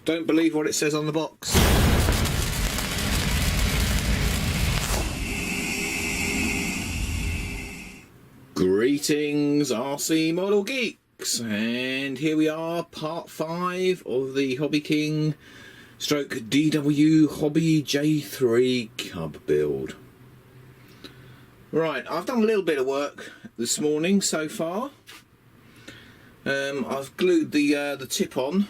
Don't believe what it says on the box. Greetings, RC Model Geeks, and here we are, part 5 of the Hobbyking stroke DW Hobby J3 Cub build. Right, I've done a little bit of work this morning so far. I've glued the tip on,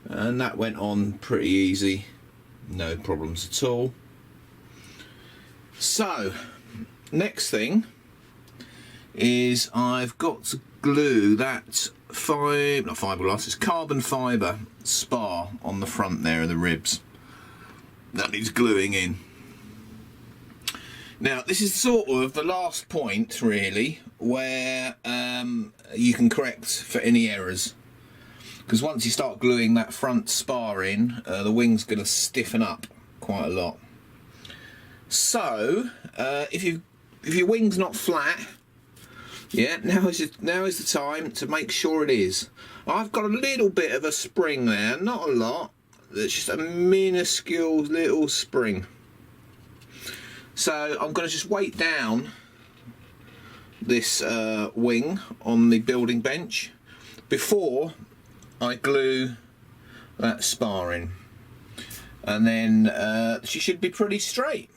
and that went on pretty easy, no problems at all. So, next thing is I've got to glue that it's carbon fibre spar on the front there of the ribs. That needs gluing in. Now this is sort of the last point really where you can correct for any errors, because once you start gluing that front spar in, the wing's going to stiffen up quite a lot. So if your wing's not flat, yeah, now is the time to make sure it is. I've got a little bit of a spring there, not a lot. It's just a minuscule little spring. So I'm going to just weight down this wing on the building bench before I glue that spar in, and then she should be pretty straight.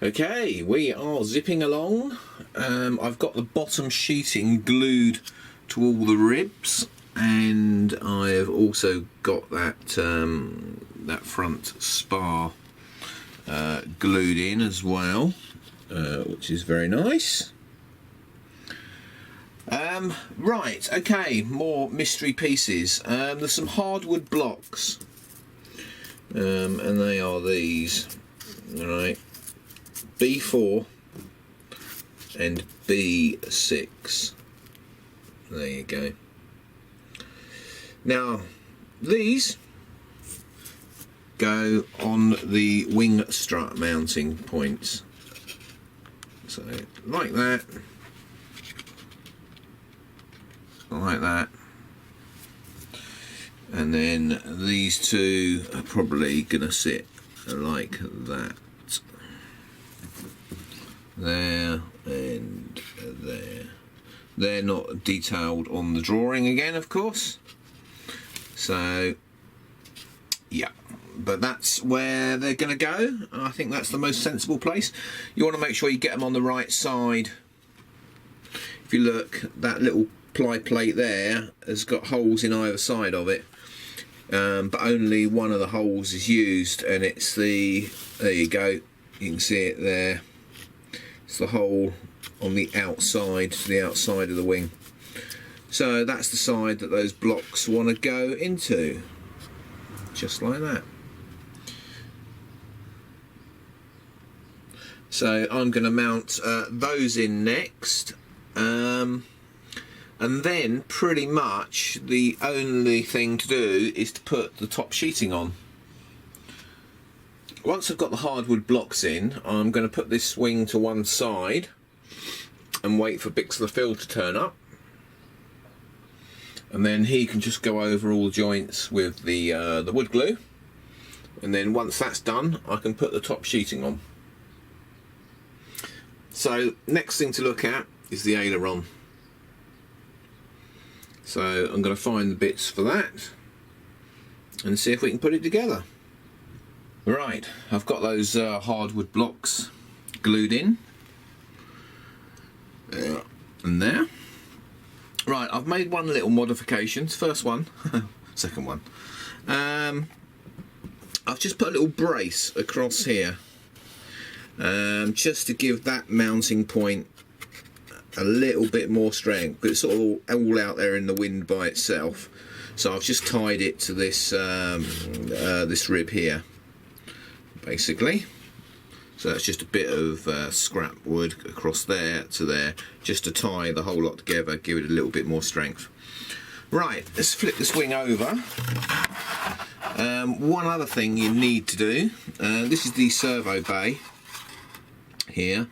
Okay, we are zipping along. I've got the bottom sheeting glued to all the ribs, and I have also got that that front spar glued in as well, which is very nice. Right, okay, more mystery pieces. There's some hardwood blocks, and they are these. All right. B4 and B6. There you go. Now these go on the wing strut mounting points. So like that, like that, and then these two are probably gonna sit like that. There and there. They're not detailed on the drawing again, of course. So yeah, but that's where they're going to go. I think that's the most sensible place. You want to make sure you get them on the right side. If you look, that little ply plate there has got holes in either side of it, but only one of the holes is used, and it's the, there you go, you can see it there. It's the hole on the outside, to the outside of the wing. So that's the side that those blocks want to go into, just like that. So I'm going to mount those in next, and then pretty much the only thing to do is to put the top sheeting on. Once I've got the hardwood blocks in, I'm going to put this wing to one side and wait for Bixler Phil to turn up, and then he can just go over all the joints with the wood glue, and then once that's done I can put the top sheeting on. So next thing to look at is the aileron. So I'm going to find the bits for that and see if we can put it together. Right, I've got those hardwood blocks glued in there and there. Right, I've made one little modification. First one, second one. I've just put a little brace across here, just to give that mounting point a little bit more strength, but it's sort of all out there in the wind by itself. So I've just tied it to this this rib here, basically. So that's just a bit of scrap wood across there to there, just to tie the whole lot together, give it a little bit more strength. Right, let's flip this wing over. One other thing you need to do, this is the servo bay here.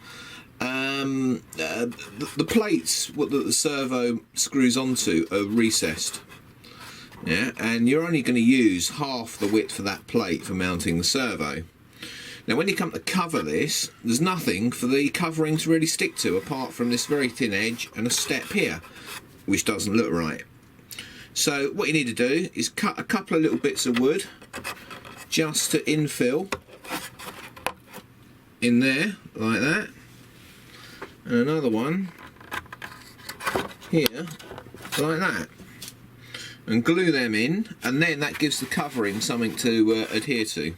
The plates that the servo screws onto are recessed. Yeah, and you're only going to use half the width for that plate for mounting the servo. Now when you come to cover this, there's nothing for the covering to really stick to apart from this very thin edge and a step here, which doesn't look right. So what you need to do is cut a couple of little bits of wood just to infill in there, like that, and another one here, like that, and glue them in, and then that gives the covering something to adhere to.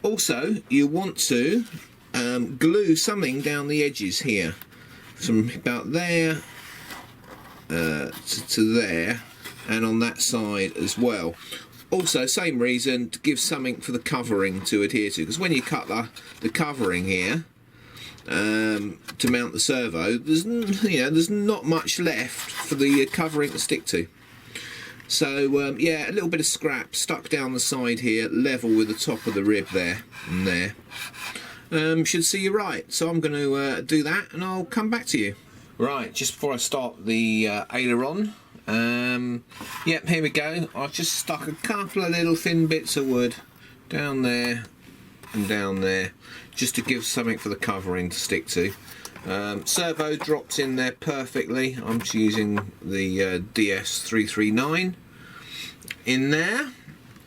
Also, you want to glue something down the edges here, from about there to there, and on that side as well. Also, same reason, to give something for the covering to adhere to, because when you cut the covering here to mount the servo, there's not much left for the covering to stick to. So yeah, a little bit of scrap stuck down the side here, level with the top of the rib there and there. Should see you right. So I'm going to do that, and I'll come back to you. Right, just before I start the aileron, yep, here we go. I've just stuck a couple of little thin bits of wood down there and down there, just to give something for the covering to stick to. Servo drops in there perfectly. I'm just using the DS339 in there,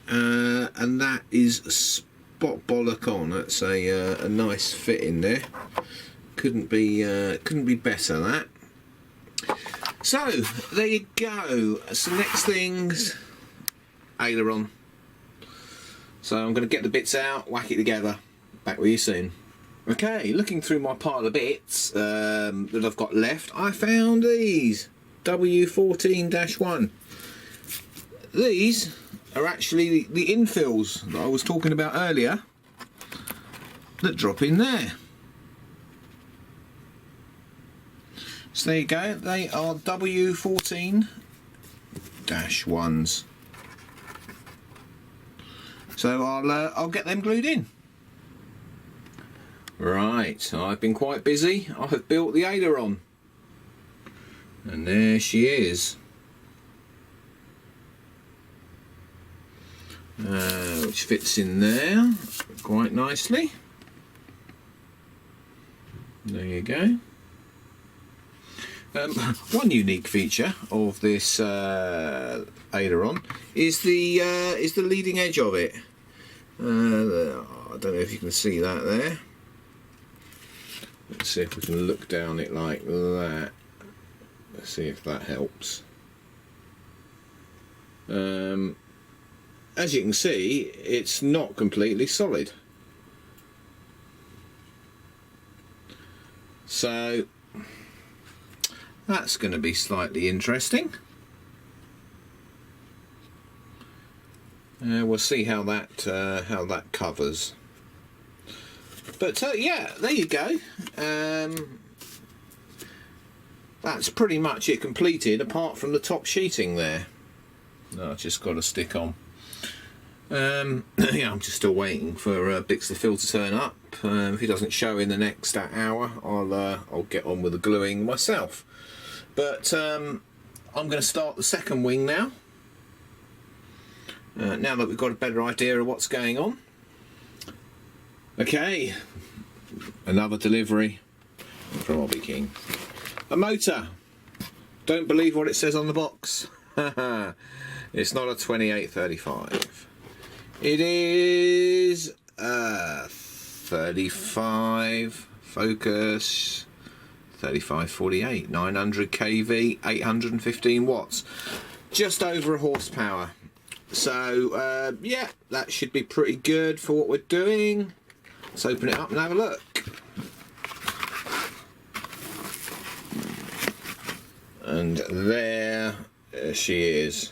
and that is spot bollock on. That's a nice fit in there. Couldn't be better, that. So there you go. So next thing's aileron. So I'm going to get the bits out, whack it together. Back with you soon. Okay, looking through my pile of bits that I've got left, I found these W14-1. These are actually the infills that I was talking about earlier that drop in there. So there you go, they are W14-1s. So I'll get them glued in. Right, I've been quite busy. I have built the aileron, and there she is, which fits in there quite nicely. There you go. One unique feature of this aileron is the leading edge of it. I don't know if you can see that there. Let's see if we can look down it like that. Let's see if that helps. As you can see, it's not completely solid. So that's going to be slightly interesting. We'll see how that covers. But yeah, there you go. That's pretty much it completed, apart from the top sheeting there. No, I've just got to stick on. Yeah, I'm just still waiting for Bix the Fill to turn up. If he doesn't show in the next hour, I'll get on with the gluing myself. But I'm going to start the second wing now. Now that we've got a better idea of what's going on. Okay, another delivery from Hobbyking. A motor. Don't believe what it says on the box. It's not a 2835. It is a 35 Focus 3548, 900 kV, 815 watts. Just over a horsepower. So yeah, that should be pretty good for what we're doing. Let's open it up and have a look. And there she is.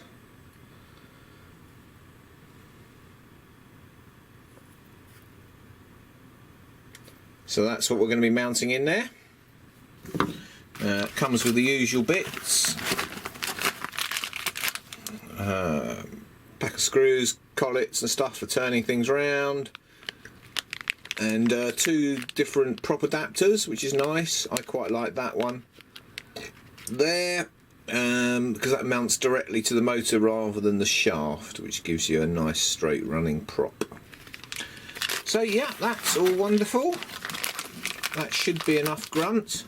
So that's what we're going to be mounting in there. Comes with the usual bits. Pack of screws, collets and stuff for turning things around. And two different prop adapters, which is nice. I quite like that one there, because that mounts directly to the motor rather than the shaft, which gives you a nice straight running prop. So yeah, that's all wonderful. That should be enough grunt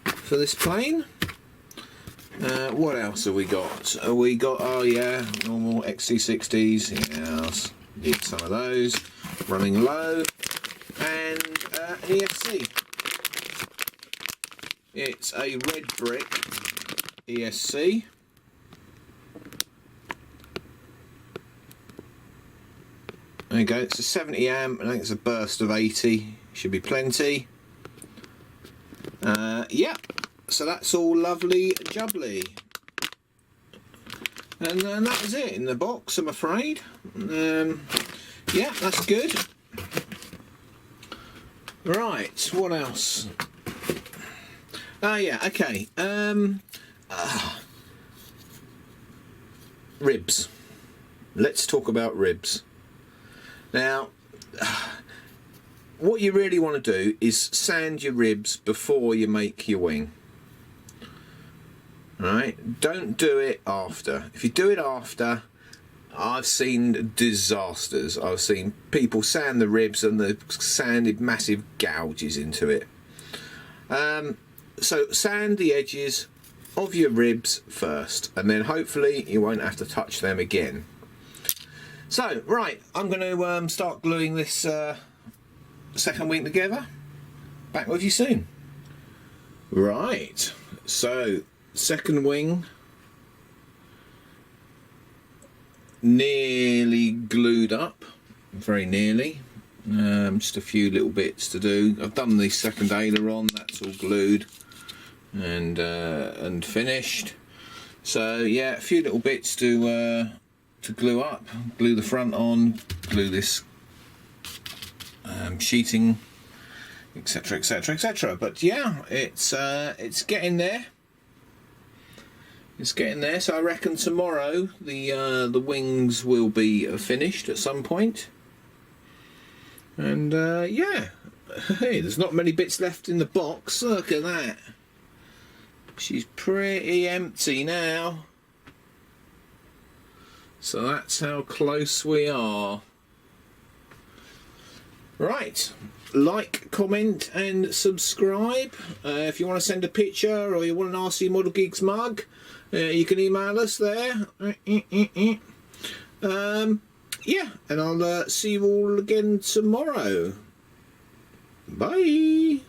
for this plane. What else have we got? We got, oh yeah, normal XT60s. Yes, need some of those. Running low, and an ESC. It's a red brick ESC. There you go. It's a 70 amp. I think it's a burst of 80. Should be plenty. Yeah. So that's all lovely jubbly. And that was it in the box, I'm afraid. Yeah, that's good. Right, what else? Oh yeah, okay. Ribs. Let's talk about ribs. Now, what you really want to do is sand your ribs before you make your wing. Right? Don't do it after. If you do it after, I've seen disasters. I've seen people sand the ribs and they've sanded massive gouges into it. So sand the edges of your ribs first, and then hopefully you won't have to touch them again. So, right, I'm going to start gluing this second wing together. Back with you soon. Right, so second wing nearly glued up, very nearly. Just a few little bits to do. I've done the second aileron, that's all glued and finished. So yeah, a few little bits to glue up. Glue the front on, glue this sheeting, etc, etc, etc. But yeah, it's getting there. It's getting there. So I reckon tomorrow the wings will be finished at some point. And yeah, hey, there's not many bits left in the box. Look at that. She's pretty empty now. So that's how close we are. Right, like, comment and subscribe. If you want to send a picture or you want an RC Model Geeks mug, you can email us there. Yeah, and I'll see you all again tomorrow. Bye.